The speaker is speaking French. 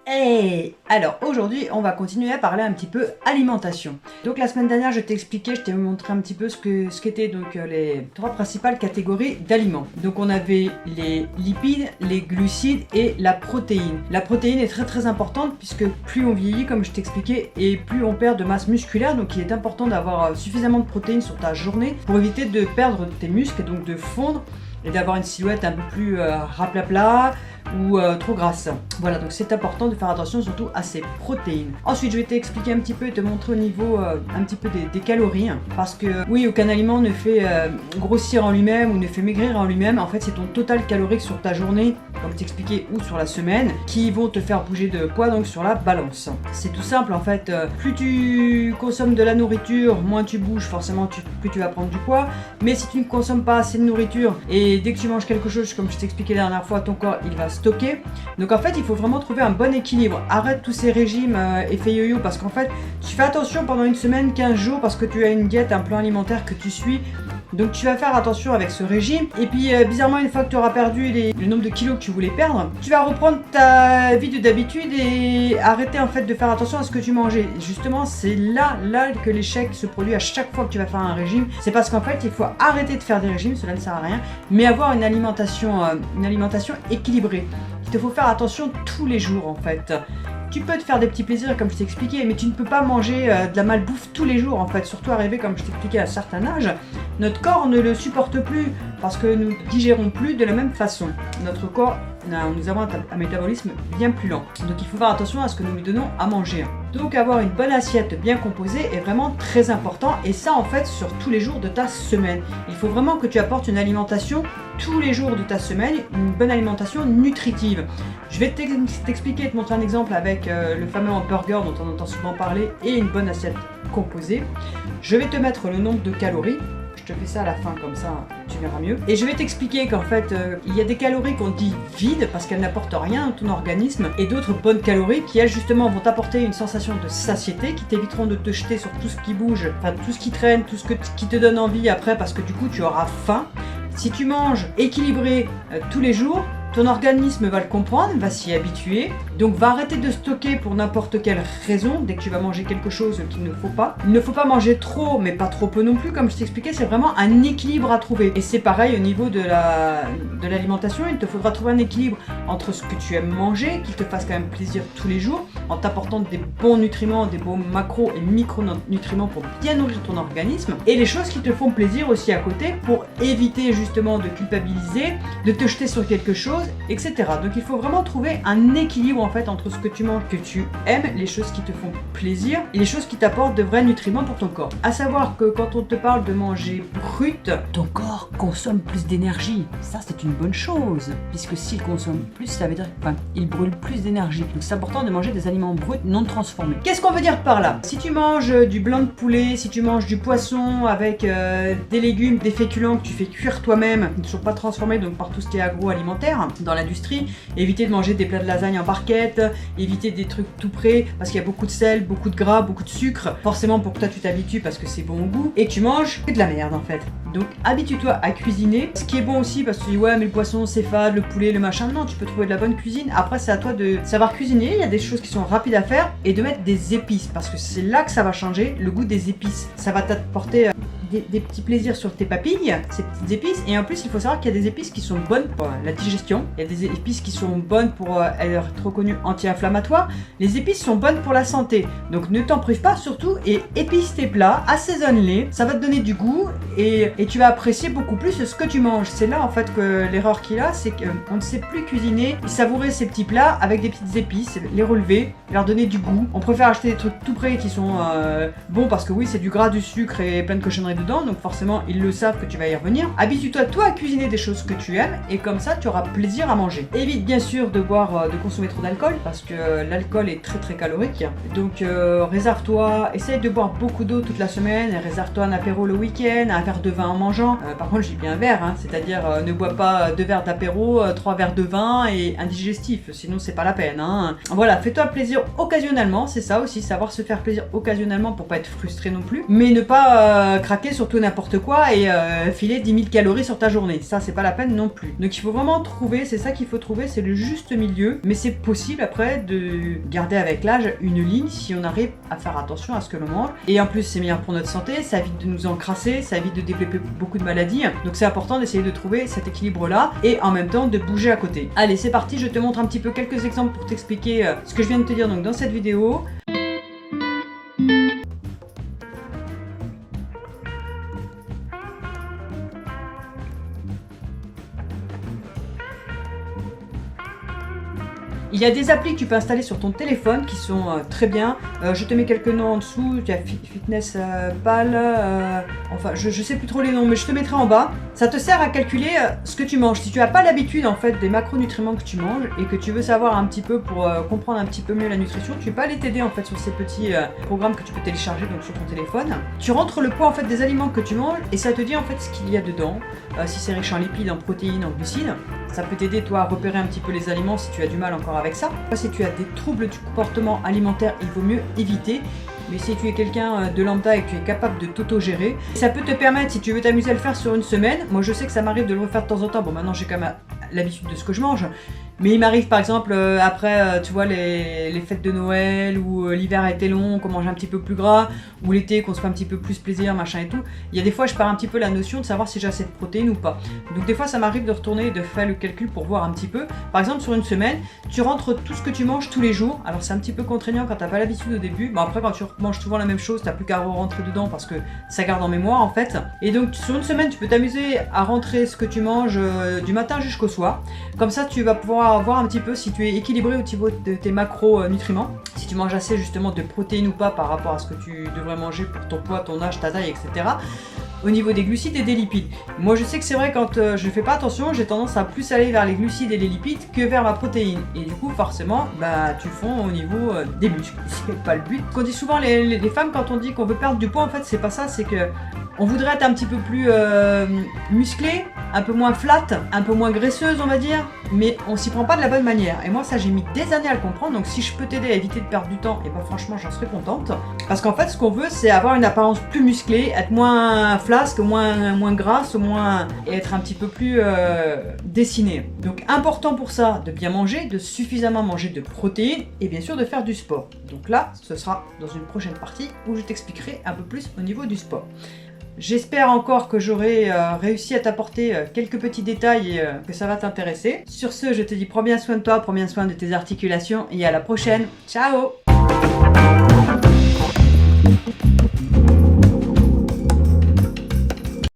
Hey! Alors aujourd'hui on va continuer à parler un petit peu alimentation. Donc la semaine dernière je t'ai expliqué, je t'ai montré un petit peu ce qu'étaient donc les trois principales catégories d'aliments. Donc on avait les lipides, les glucides et la protéine. La protéine est très importante puisque plus on vieillit comme je t'ai expliqué et plus on perd de masse musculaire, donc il est important d'avoir suffisamment de protéines sur ta journée pour éviter de perdre tes muscles et donc de fondre et d'avoir une silhouette un peu plus raplapla ou trop grasse. Voilà, donc c'est important de faire attention surtout à ces protéines. Ensuite, je vais t'expliquer un petit peu et te montrer au niveau un petit peu des calories. Parce que oui, aucun aliment ne fait grossir en lui-même ou ne fait maigrir en lui-même. En fait, c'est ton total calorique sur ta journée, comme je t'expliquais, ou sur la semaine, qui vont te faire bouger de poids, donc sur la balance. C'est tout simple en fait. Plus tu consommes de la nourriture, moins tu bouges, forcément plus tu vas prendre du poids. Mais si tu ne consommes pas assez de nourriture et dès que tu manges quelque chose, comme je t'expliquais la dernière fois, ton corps il va stocker. Donc en fait il faut vraiment trouver un bon équilibre. Arrête tous ces régimes effet yo-yo parce qu'en fait tu fais attention pendant une semaine, 15 jours parce que tu as une diète, un plan alimentaire que tu suis. Donc tu vas faire attention avec ce régime et puis bizarrement une fois que tu auras perdu le nombre de kilos que tu voulais perdre, tu vas reprendre ta vie de d'habitude et arrêter en fait de faire attention à ce que tu mangeais. Et justement c'est là que l'échec se produit à chaque fois que tu vas faire un régime. C'est parce qu'en fait il faut arrêter de faire des régimes, cela ne sert à rien, mais avoir une alimentation équilibrée. Il te faut faire attention tous les jours en fait. Tu peux te faire des petits plaisirs comme je t'ai expliqué, mais tu ne peux pas manger de la malbouffe tous les jours en fait, surtout arrivé comme je t'ai expliqué à un certain âge. Notre corps ne le supporte plus parce que nous digérons plus de la même façon. Notre corps, nous avons un métabolisme bien plus lent. Donc il faut faire attention à ce que nous lui donnons à manger. Donc avoir une bonne assiette bien composée est vraiment très important et ça en fait sur tous les jours de ta semaine. Il faut vraiment que tu apportes une alimentation tous les jours de ta semaine, une bonne alimentation nutritive. Je vais t'expliquer, te montrer un exemple avec le fameux hamburger dont on entend souvent parler et une bonne assiette composée. Je vais te mettre le nombre de calories. Je te fais ça à la fin comme ça tu verras mieux. Et je vais t'expliquer qu'en fait il y a des calories qu'on dit vides parce qu'elles n'apportent rien à ton organisme et d'autres bonnes calories qui elles justement vont t'apporter une sensation de satiété qui t'éviteront de te jeter sur tout ce qui bouge, enfin tout ce qui traîne, tout ce qui te donne envie après parce que du coup tu auras faim. Si tu manges équilibré tous les jours, ton organisme va le comprendre, va s'y habituer, donc va arrêter de stocker pour n'importe quelle raison dès que tu vas manger quelque chose qu'il ne faut pas. Il ne faut pas manger trop, mais pas trop peu non plus, comme je t'expliquais, c'est vraiment un équilibre à trouver. Et c'est pareil au niveau de l'alimentation, il te faudra trouver un équilibre entre ce que tu aimes manger, qu'il te fasse quand même plaisir tous les jours, en t'apportant des bons nutriments, des bons macros et micronutriments pour bien nourrir ton organisme, et les choses qui te font plaisir aussi à côté pour éviter justement de culpabiliser, de te jeter sur quelque chose, etc. Donc il faut vraiment trouver un équilibre en fait entre ce que tu manges, que tu aimes, les choses qui te font plaisir et les choses qui t'apportent de vrais nutriments pour ton corps. À savoir que quand on te parle de manger brut, ton corps consomme plus d'énergie. Ça c'est une bonne chose, puisque s'il consomme plus, ça veut dire il brûle plus d'énergie. Donc c'est important de manger des aliments bruts non transformés. Qu'est-ce qu'on veut dire par là? Si tu manges du blanc de poulet, si tu manges du poisson avec des légumes, des féculents que tu fais cuire toi-même, qui ne sont pas transformés donc par tout ce qui est agroalimentaire, dans l'industrie, éviter de manger des plats de lasagne en barquette, éviter des trucs tout prêts parce qu'il y a beaucoup de sel, beaucoup de gras, beaucoup de sucre, forcément pour que toi tu t'habitues parce que c'est bon au goût et que tu manges que de la merde en fait. Donc habitue-toi à cuisiner, ce qui est bon aussi parce que tu dis ouais mais le poisson c'est fade, le poulet, le machin, non, tu peux trouver de la bonne cuisine. Après c'est à toi de savoir cuisiner, il y a des choses qui sont rapides à faire et de mettre des épices parce que c'est là que ça va changer, le goût des épices. Ça va t'apporter des petits plaisirs sur tes papilles, ces petites épices, et en plus il faut savoir qu'il y a des épices qui sont bonnes pour la digestion, il y a des épices qui sont bonnes pour être reconnues anti-inflammatoires, les épices sont bonnes pour la santé, donc ne t'en prive pas surtout et épice tes plats, assaisonne-les, ça va te donner du goût et tu vas apprécier beaucoup plus ce que tu manges. C'est là en fait que l'erreur qu'il a, c'est qu'on ne sait plus cuisiner et savourer ces petits plats avec des petites épices, les relever, leur donner du goût. On préfère acheter des trucs tout prêts qui sont bons parce que oui c'est du gras, du sucre et plein de cochonneries dedans, donc forcément ils le savent que tu vas y revenir. Habitue-toi toi à cuisiner des choses que tu aimes et comme ça tu auras plaisir à manger. Évite bien sûr de boire, de consommer trop d'alcool parce que l'alcool est très calorique, donc réserve-toi, essaye de boire beaucoup d'eau toute la semaine, réserve-toi un apéro le week-end, un verre de vin en mangeant, par contre j'ai bien un verre, c'est-à-dire ne bois pas 2 verres d'apéro, 3 verres de vin et un digestif, sinon c'est pas la peine. Voilà, fais-toi plaisir occasionnellement, c'est ça aussi, savoir se faire plaisir occasionnellement pour pas être frustré non plus, mais ne pas craquer craquer sur tout n'importe quoi et filer 10 000 calories sur ta journée. Ça, c'est pas la peine non plus. Donc il faut vraiment trouver, c'est ça qu'il faut trouver, c'est le juste milieu. Mais c'est possible après de garder avec l'âge une ligne si on arrive à faire attention à ce que l'on mange. Et en plus, c'est meilleur pour notre santé, ça évite de nous encrasser, ça évite de développer beaucoup de maladies. Donc c'est important d'essayer de trouver cet équilibre-là et en même temps de bouger à côté. Allez, c'est parti, je te montre un petit peu quelques exemples pour t'expliquer ce que je viens de te dire donc dans cette vidéo. Il y a des applis que tu peux installer sur ton téléphone qui sont très bien. Je te mets quelques noms en dessous. Il y a Fitness Pal. Enfin, je sais plus trop les noms, mais je te mettrai en bas. Ça te sert à calculer ce que tu manges. Si tu n'as pas l'habitude en fait des macronutriments que tu manges et que tu veux savoir un petit peu pour comprendre un petit peu mieux la nutrition, tu peux aller t'aider en fait sur ces petits programmes que tu peux télécharger donc sur ton téléphone. Tu rentres le poids en fait des aliments que tu manges et ça te dit en fait ce qu'il y a dedans. Si c'est riche en lipides, en protéines, en glucides. Ça peut t'aider toi à repérer un petit peu les aliments si tu as du mal encore avec ça. Si tu as des troubles du comportement alimentaire, il vaut mieux éviter. Mais si tu es quelqu'un de lambda et que tu es capable de t'auto-gérer, ça peut te permettre, si tu veux t'amuser à le faire sur une semaine, moi je sais que ça m'arrive de le refaire de temps en temps, bon maintenant j'ai quand même l'habitude de ce que je mange, mais il m'arrive par exemple après tu vois les fêtes de Noël ou l'hiver a été long, qu'on mange un petit peu plus gras, ou l'été qu'on se fait un petit peu plus plaisir, machin et tout, il y a des fois je perds un petit peu la notion de savoir si j'ai assez de protéines ou pas. Donc des fois ça m'arrive de retourner et de faire le calcul pour voir un petit peu. Par exemple sur une semaine, tu rentres tout ce que tu manges tous les jours, alors c'est un petit peu contraignant quand t'as pas l'habitude au début, bon après quand tu manges souvent la même chose, t'as plus qu'à rentrer dedans parce que ça garde en mémoire en fait. Et donc sur une semaine tu peux t'amuser à rentrer ce que tu manges du matin jusqu'au soir. Comme ça tu vas pouvoir voir un petit peu si tu es équilibré au niveau de tes macronutriments, si tu manges assez justement de protéines ou pas par rapport à ce que tu devrais manger pour ton poids, ton âge, ta taille, etc. Au niveau des glucides et des lipides. Moi je sais que c'est vrai quand je fais pas attention, j'ai tendance à plus aller vers les glucides et les lipides que vers ma protéine. Et du coup forcément, bah tu fonds au niveau des muscles. C'est pas le but. On dit souvent les femmes quand on dit qu'on veut perdre du poids, en fait c'est pas ça, c'est que on voudrait être un petit peu plus musclé, un peu moins flat, un peu moins graisseuse on va dire, mais on s'y prend pas de la bonne manière. Et moi ça j'ai mis des années à le comprendre, donc si je peux t'aider à éviter de perdre du temps, et ben franchement j'en serais contente. Parce qu'en fait ce qu'on veut c'est avoir une apparence plus musclée, être moins flasque, moins grasse, et être un petit peu plus dessiné. Donc important pour ça de bien manger, de suffisamment manger de protéines et bien sûr de faire du sport. Donc là ce sera dans une prochaine partie où je t'expliquerai un peu plus au niveau du sport. J'espère encore que j'aurai réussi à t'apporter quelques petits détails et que ça va t'intéresser. Sur ce, je te dis prends bien soin de toi, prends bien soin de tes articulations et à la prochaine. Ciao!